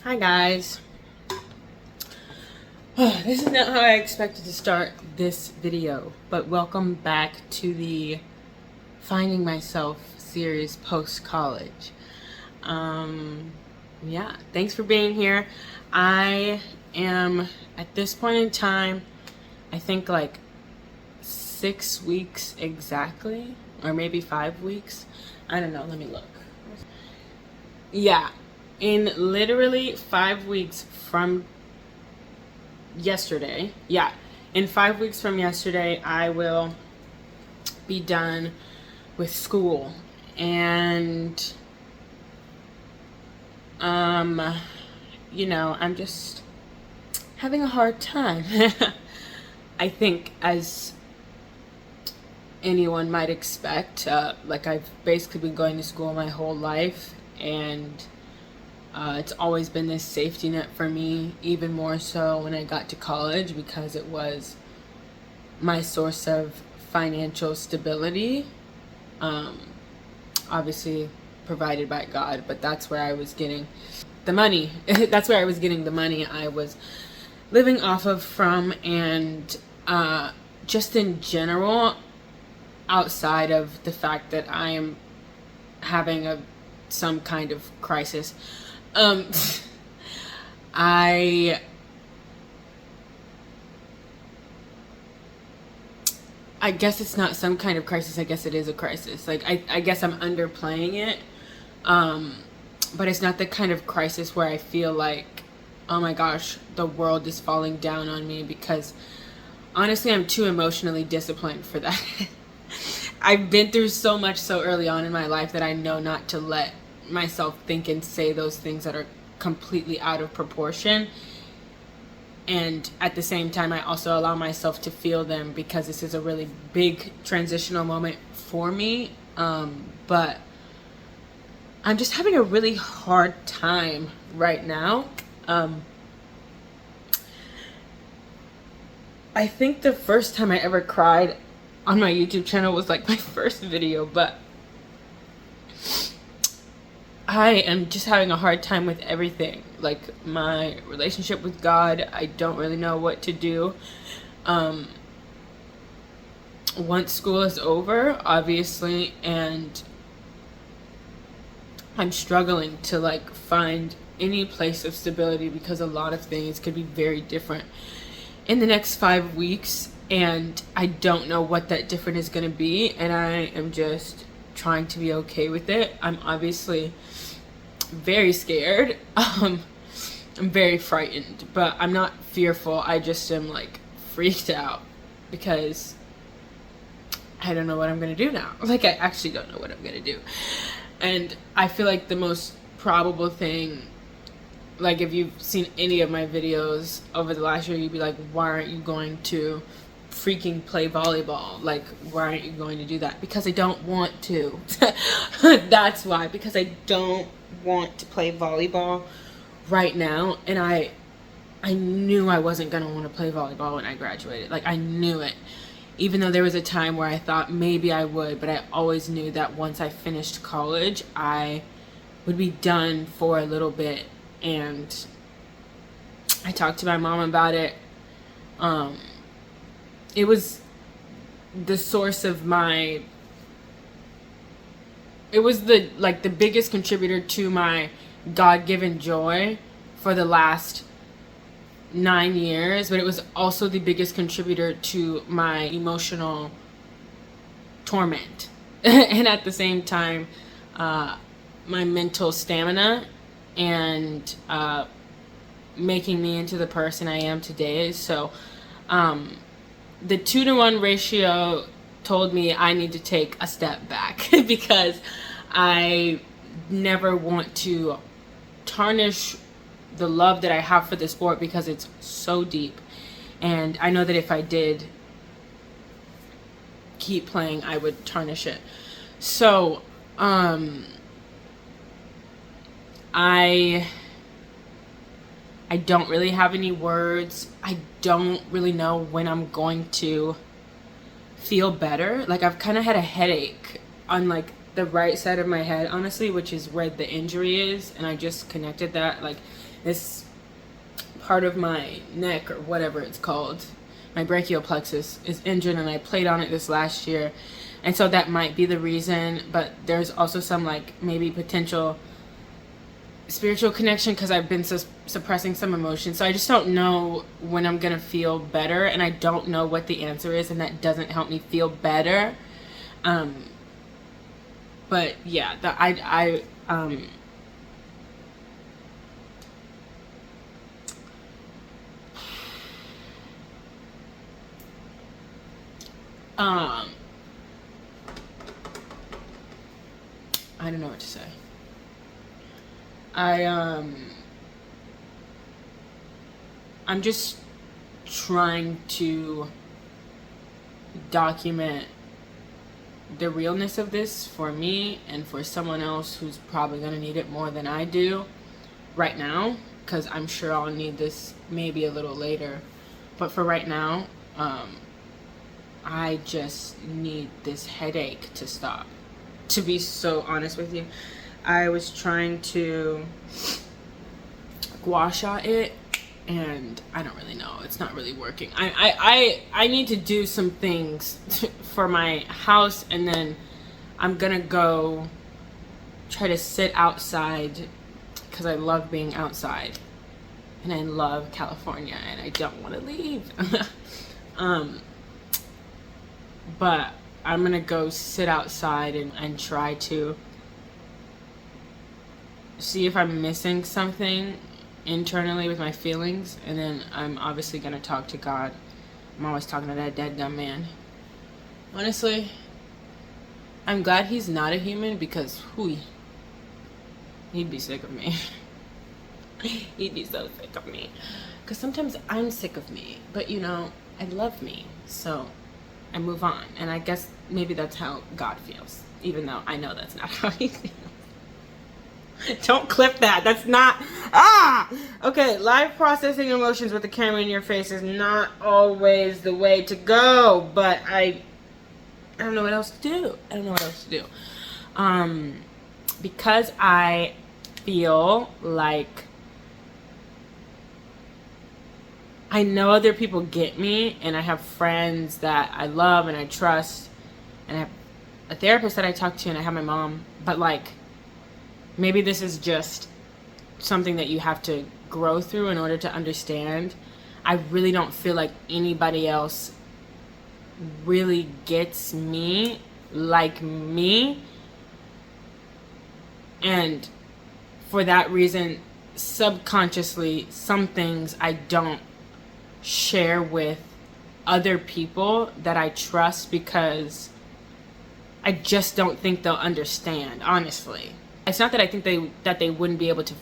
Hi guys. This is not how I expected to start this video, but welcome back to the Finding Myself series post-college. Yeah, thanks for being here. I am, at this point in time, I think like 6 weeks exactly, or maybe 5 weeks. I don't know, let me look. Yeah, in literally 5 weeks from yesterday, in 5 weeks from yesterday, I will be done with school. And I'm just having a hard time. I think, as anyone might expect, like, I've basically been going to school my whole life, and it's always been this safety net for me, even more so when I got to college, because it was my source of financial stability. Obviously provided by God, but that's where I was getting the money. That's where I was getting the money I was living off of from, and just in general, outside of the fact that I am having some kind of crisis. I guess it's not some kind of crisis. I guess it is a crisis. Like, I guess I'm underplaying it. But it's not the kind of crisis where I feel like, oh my gosh, the world is falling down on me, because honestly, I'm too emotionally disciplined for that. I've been through so much so early on in my life that I know not to let myself think and say those things that are completely out of proportion. And at the same time, I also allow myself to feel them, because this is a really big transitional moment for me. But I'm just having a really hard time right now. I think the first time I ever cried on my YouTube channel was like my first video, but I am just having a hard time with everything. Like, my relationship with God, I don't really know what to do. Once school is over, obviously, and I'm struggling to like find any place of stability, because a lot of things could be very different in the next 5 weeks, and I don't know what that different is going to be, and I am just trying to be okay with it. I'm obviously very scared. I'm very frightened, but I'm not fearful. I just am like freaked out, because I don't know what I'm going to do now. Like, I actually don't know what I'm going to do. And I feel like the most probable thing, like, if you've seen any of my videos over the last year, you'd be like, why aren't you going to freaking play volleyball? Like, why aren't you going to do that? Because I don't want to. That's why. Because I don't want to play volleyball right now. And I knew I wasn't going to want to play volleyball when I graduated. Like, I knew it. Even though there was a time where I thought maybe I would, but I always knew that once I finished college, I would be done for a little bit. And I talked to my mom about it. It was the source of it was the biggest contributor to my God-given joy for the last 9 years, but it was also the biggest contributor to my emotional torment. And at the same time, my mental stamina, and making me into the person I am today. So the 2-to-1 ratio told me I need to take a step back, because I never want to tarnish the love that I have for the sport, because it's so deep, and I know that if I did keep playing, I would tarnish it. So I don't really have any words. I don't really know when I'm going to feel better. Like, I've kind of had a headache on like the right side of my head, honestly, which is where the injury is, and I just connected that. Like, this part of my neck, or whatever it's called, my brachial plexus, is injured, and I played on it this last year. And so that might be the reason, but there's also some like maybe potential spiritual connection because I've been suppressing some emotions. So I just don't know when I'm gonna feel better, and I don't know what the answer is, and that doesn't help me feel better. But yeah, I don't know what to say. I'm just trying to document the realness of this for me and for someone else who's probably going to need it more than I do right now, because I'm sure I'll need this maybe a little later. But for right now, I just need this headache to stop. To be so honest with you, I was trying to gua sha it, and I don't really know. It's not really working. I need to do some things for my house, and then I'm gonna go try to sit outside because I love being outside, and I love California, and I don't want to leave. But I'm gonna go sit outside and try to see if I'm missing something internally with my feelings, and then I'm obviously gonna talk to God. I'm always talking to that dead dumb man. Honestly, I'm glad he's not a human, because he'd be sick of me. He'd be so sick of me. Because sometimes I'm sick of me, but you know, I love me, so I move on. And I guess maybe that's how God feels, even though I know that's not how he feels. Don't clip that. That's not. Okay, live processing emotions with the camera in your face is not always the way to go, but I don't know what else to do. Because I feel like I know other people get me, and I have friends that I love and I trust, and I have a therapist that I talk to, and I have my mom, but like, maybe this is just something that you have to grow through in order to understand. I really don't feel like anybody else really gets me like me. And for that reason, subconsciously, some things I don't share with other people that I trust, because I just don't think they'll understand, honestly. It's not that I think they wouldn't be able to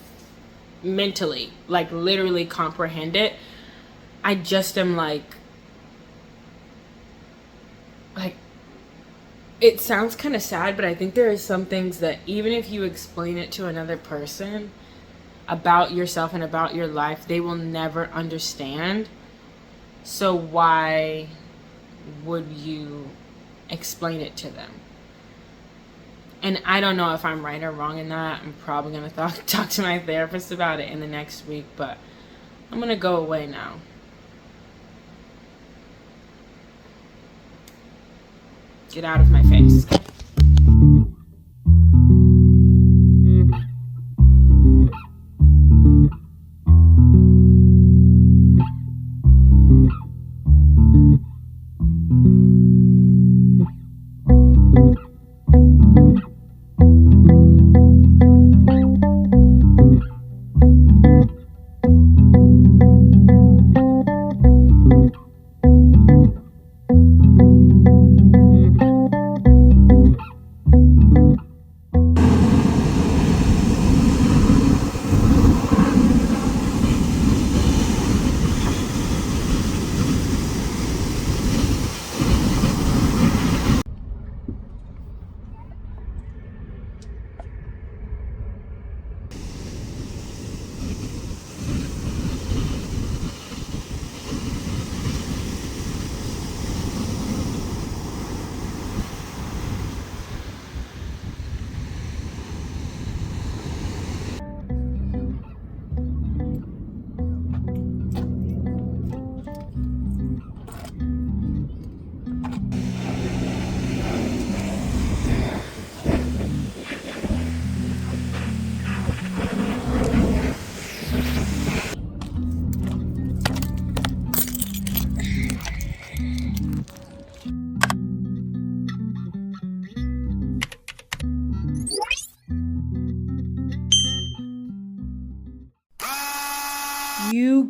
mentally, like literally comprehend it. I just am like it sounds kind of sad, but I think there are some things that even if you explain it to another person about yourself and about your life, they will never understand. So why would you explain it to them? And I don't know if I'm right or wrong in that. I'm probably going to talk to my therapist about it in the next week, but I'm going to go away now. Get out of my face.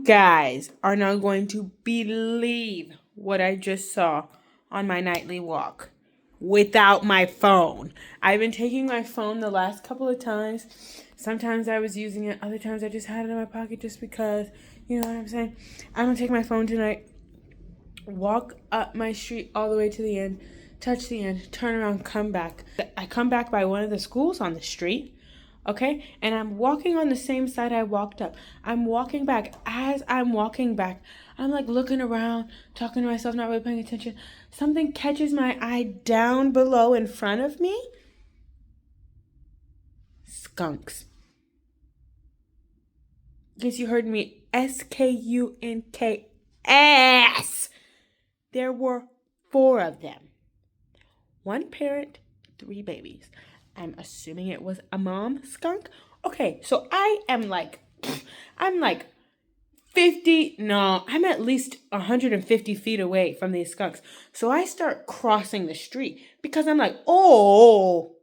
guys are not going to believe what I just saw on my nightly walk without my phone. I've been taking my phone the last couple of times. Sometimes I was using it, other times I just had it in my pocket just because, you know what I'm saying? I'm gonna take my phone tonight, walk up my street all the way to the end, touch the end, turn around, come back. I come back by one of the schools on the street. Okay, and I'm walking on the same side I walked up. I'm walking back. As I'm walking back, I'm like looking around, talking to myself, not really paying attention. Something catches my eye down below in front of me. Skunks. Yes, you heard me. SKUNKS. There were 4 of them. 1 parent, 3 babies. I'm assuming it was a mom skunk. Okay, so I'm like 50, no, I'm at least 150 feet away from these skunks. So I start crossing the street because I'm like, oh,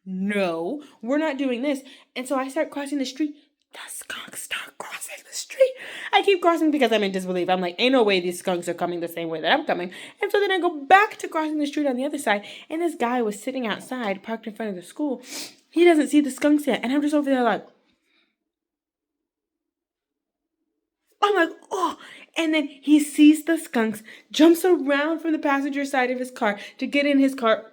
no, we're not doing this. And so I start crossing the street. The skunks start crossing the street. I keep crossing because I'm in disbelief. I'm like, ain't no way these skunks are coming the same way that I'm coming. And so then I go back to crossing the street on the other side. And this guy was sitting outside, parked in front of the school. He doesn't see the skunks yet. And I'm just over there like, I'm like, oh. And then he sees the skunks, jumps around from the passenger side of his car to get in his car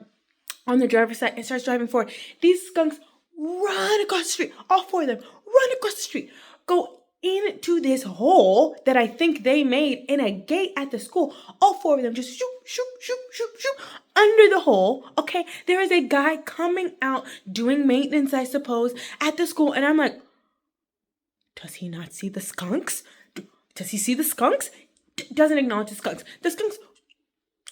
on the driver's side and starts driving forward. These skunks run across the street. All 4 of them run across the street. Go into this hole that I think they made in a gate at the school. All 4 of them just shoot, shoot, shoot, shoot, shoot under the hole. Okay, there is a guy coming out doing maintenance, I suppose, at the school. And I'm like, does he not see the skunks? Does he see the skunks? Doesn't acknowledge the skunks. The skunks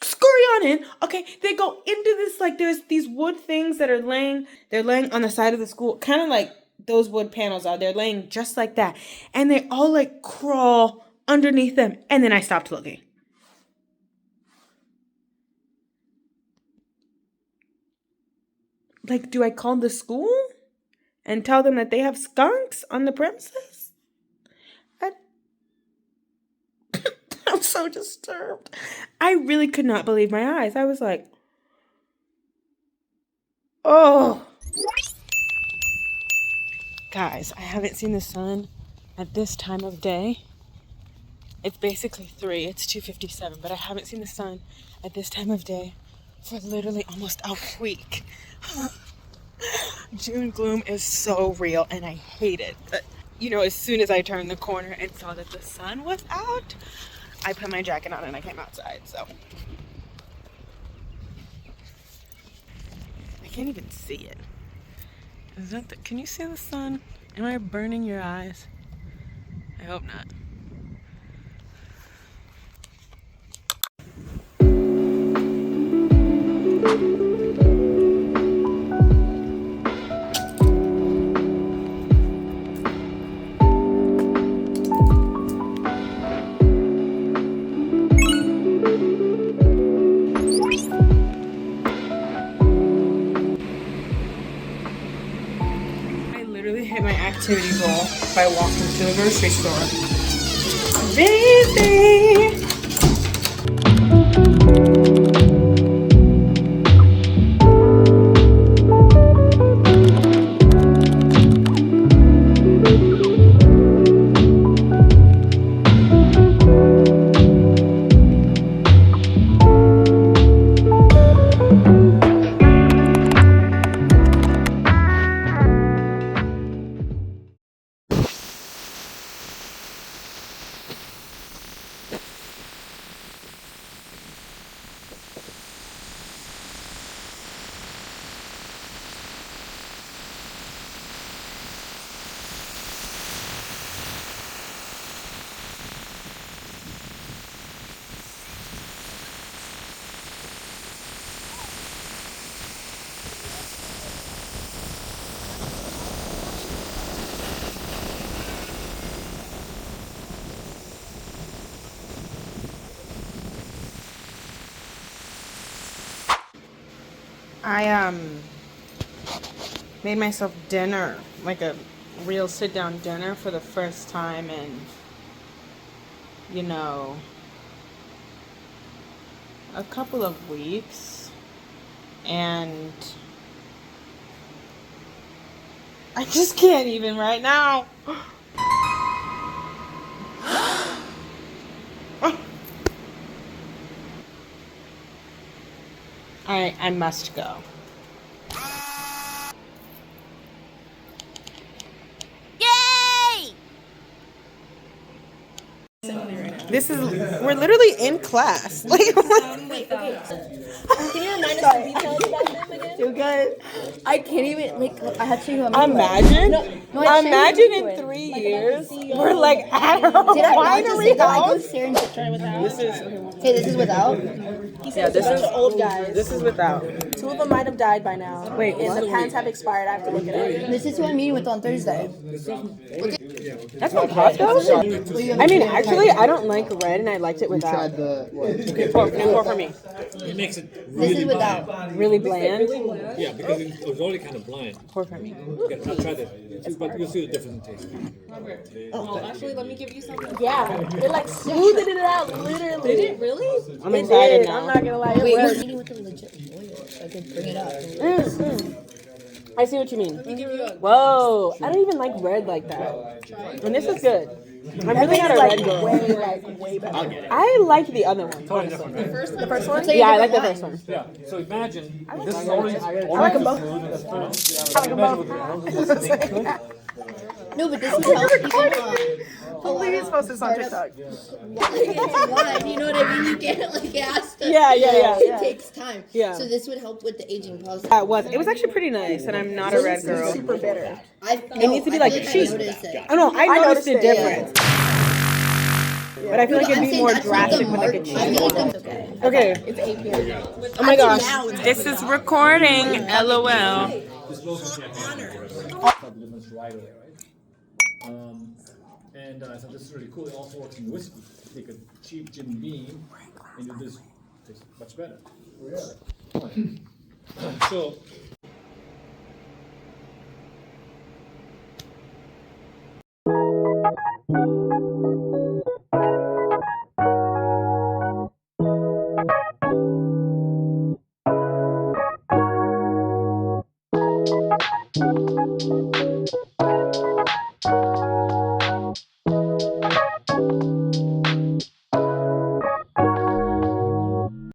scurry on in. Okay, they go into this, like, there's these wood things that are they're laying on the side of the school, kind of like those wood panels are. They're laying just like that. And they all like crawl underneath them. And then I stopped looking. Like, do I call the school and tell them that they have skunks on the premises? I'm so disturbed. I really could not believe my eyes. I was like, oh. Guys, I haven't seen the sun at this time of day. It's basically 3. It's 2:57, but I haven't seen the sun at this time of day for literally almost a week. June gloom is so real, and I hate it. But, you know, as soon as I turned the corner and saw that the sun was out, I put my jacket on and I came outside, so. I can't even see it. Is that can you see the sun? Am I burning your eyes? I hope not. Hit my activity goal by walking to the grocery store. Baby! I made myself dinner, like a real sit-down dinner for the first time in you know, a couple of weeks, and I just can't even right now. I must go. Yay! We're literally in class. Like, Can you remind us the details about them again? You guys, I can't even, like, I had to show you how imagine. Imagine in 3 Like, years, about the CEO. we're like at a Did I not just say winery that? I go house. stare and Try it without. Hey, this is without? He said this is old guys. This is without. 2 of them might have died by now. Wait, and what? the pants have expired. I have to look it up. This is who I'm meeting with on Thursday. That's from Costco? I mean, actually, I don't like red, and I liked it without. Pour for me. It makes it This really is without. Really bland. Yeah, because it was already kind of bland. Pour for me. I'll try that. But you'll see the difference in taste. Actually, let me give you something. Yeah, it like smoothed it out, literally. Did it really? I'm excited I'm now. not gonna lie. It Wait, we're was. meeting with a legit lawyer, so I could bring it up. I see what you mean. Whoa, I don't even like red like that. And this is good. I'm really not a red girl. Way better. I like the other one, honestly. The first one? Yeah, I like the first one. Yeah. So imagine this is only I like them both. I like them both. No, but this is how people, Please post this on TikTok. wine, you know what I mean? You get like asked. Yeah. It takes time. Yeah. So this would help with the aging process. It was actually pretty nice, and I'm not a red girl. Super bitter. It needs to be like cheap. It. I know, I noticed the noticed it, difference. But I feel like it'd be more drastic with like a cheese. Okay. It's 8 p.m. Oh my gosh. This is recording. LOL. right away, right? And I thought this is really cool. It also works in whiskey. You take a cheap Jim Beam and do this. Tastes much better. So.